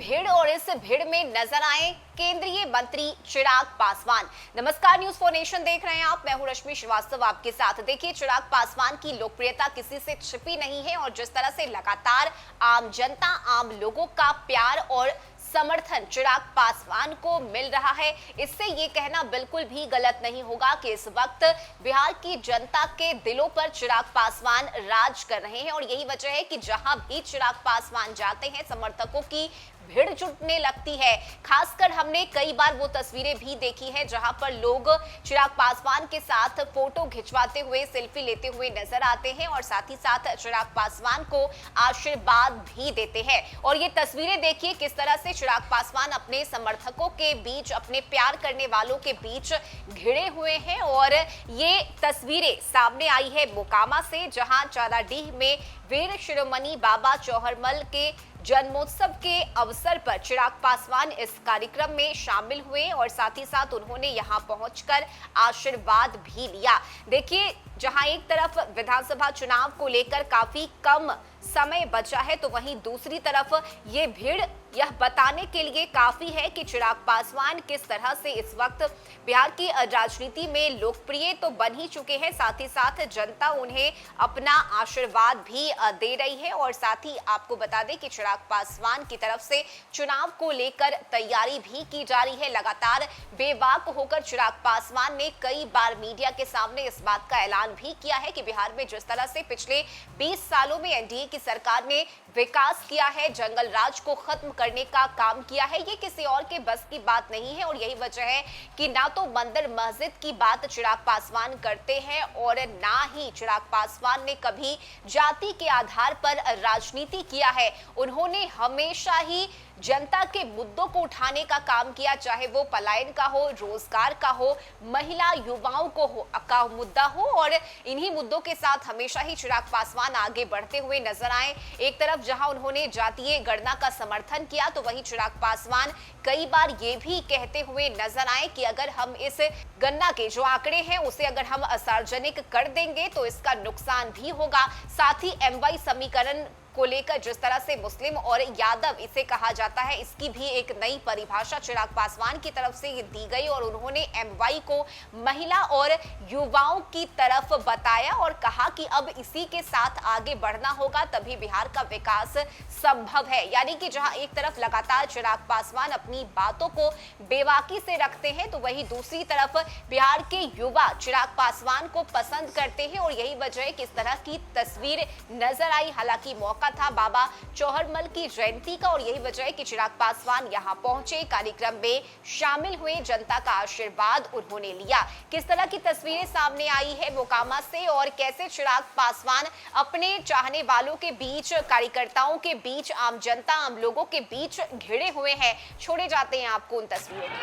भीड़ और इस भीड़ में नजर आए केंद्रीय मंत्री चिराग पासवान। नमस्कार, न्यूज़ फॉर नेशन देख रहे हैं आप। मैं हूं रश्मि श्रीवास्तव आपके साथ। देखिए, चिराग पासवान की लोकप्रियता किसी से छिपी नहीं है और जिस तरह से लगातार आम जनता, आम लोगों का प्यार और समर्थन चिराग पासवान को मिल रहा है, इससे ये कहना बिल्कुल भी गलत नहीं होगा कि इस वक्त बिहार की जनता के दिलों पर चिराग पासवान राज कर रहे हैं। और यही वजह है कि जहां भी चिराग पासवान जाते हैं, समर्थकों की भीड़ जुटने लगती है। खासकर हमने कई बार वो तस्वीरें भी देखी हैं जहां पर लोग चिराग पासवान के साथ फोटो खिंचवाते हुए, सेल्फी लेते हुए नजर आते हैं और साथ ही साथ चिराग पासवान को आशीर्वाद भी देते हैं। और ये तस्वीरें देखिए किस तरह से चिराग पासवान अपने समर्थकों के बीच, अपने प्यार करने वालों के बीच घिरे हुए हैं। और ये तस्वीरें सामने आई है मोकामा से, जहां चाराडीह में वीर शिरोमणि बाबा चौहरमल के जन्मोत्सव के अवसर पर चिराग पासवान इस कार्यक्रम में शामिल हुए और साथ ही साथ उन्होंने यहां पहुंचकर आशीर्वाद भी लिया। देखिए, जहां एक तरफ विधानसभा चुनाव को लेकर काफी कम समय बचा है, तो वहीं दूसरी तरफ ये भीड़ यह बताने के लिए काफी है कि चिराग पासवान किस तरह से इस वक्त बिहार की राजनीति में लोकप्रिय तो बन ही चुके हैं, साथ ही साथ जनता उन्हें अपना आशीर्वाद भी दे रही है। और साथ ही आपको बता दें कि चिराग पासवान की तरफ से चुनाव को लेकर तैयारी भी की जा रही है। लगातार बेबाक होकर चिराग पासवान ने कई बार मीडिया के सामने इस बात का ऐलान भी किया है कि बिहार में जिस तरह से पिछले 20 सालों में एनडीए की सरकार ने विकास किया है, जंगल राज को खत्म करने का काम किया है, ये किसी और के बस की बात नहीं है। और यही वजह है कि ना तो मंदिर मस्जिद की बात चिराग पासवान करते हैं और ना ही चिराग पासवान ने कभी जाति के आधार पर राजनीति किया है। उन्होंने हमेशा ही जनता के मुद्दों को उठाने का काम किया, चाहे वो पलायन का हो, रोजगार का हो, महिला युवाओं का मुद्दा हो। और इन्हीं मुद्दों के साथ हमेशा ही चिराग पासवान आगे बढ़ते हुए नजर आए। एक तरफ जहां उन्होंने जातीय गणना का समर्थन किया, तो वहीं चिराग पासवान कई बार ये भी कहते हुए नजर आए कि अगर हम इस गणना के जो आंकड़े हैं उसे अगर हम सार्वजनिक कर देंगे तो इसका नुकसान भी होगा। साथ ही एमवाई समीकरण को लेकर जिस तरह से मुस्लिम और यादव इसे कहा जाता है, इसकी भी एक नई परिभाषा चिराग पासवान की तरफ से दी गई और उन्होंने एमवाई को महिला और युवाओं की तरफ बताया और कहा कि अब इसी के साथ आगे बढ़ना होगा, तभी बिहार का विकास संभव है। यानी कि जहां एक तरफ लगातार चिराग पासवान अपनी बातों को बेबाकी से रखते हैं, तो वहीं दूसरी तरफ बिहार के युवा चिराग पासवान को पसंद करते हैं और यही वजह है कि इस तरह की तस्वीर नजर आई। हालांकि मौका था बाबा चौहरमल की जयंती का और यही वजह है कि चिराग पासवान यहां पहुंचे, कार्यक्रम में शामिल हुए, जनता का आशीर्वाद उन्होंने लिया। किस तरह की तस्वीरें सामने आई है मोकामा से और कैसे चिराग पासवान अपने चाहने वालों के बीच, कार्यकर्ताओं के बीच, आम जनता, आम लोगों के बीच घिरे हुए हैं, छोड़े जाते हैं आपको उन तस्वीरों में।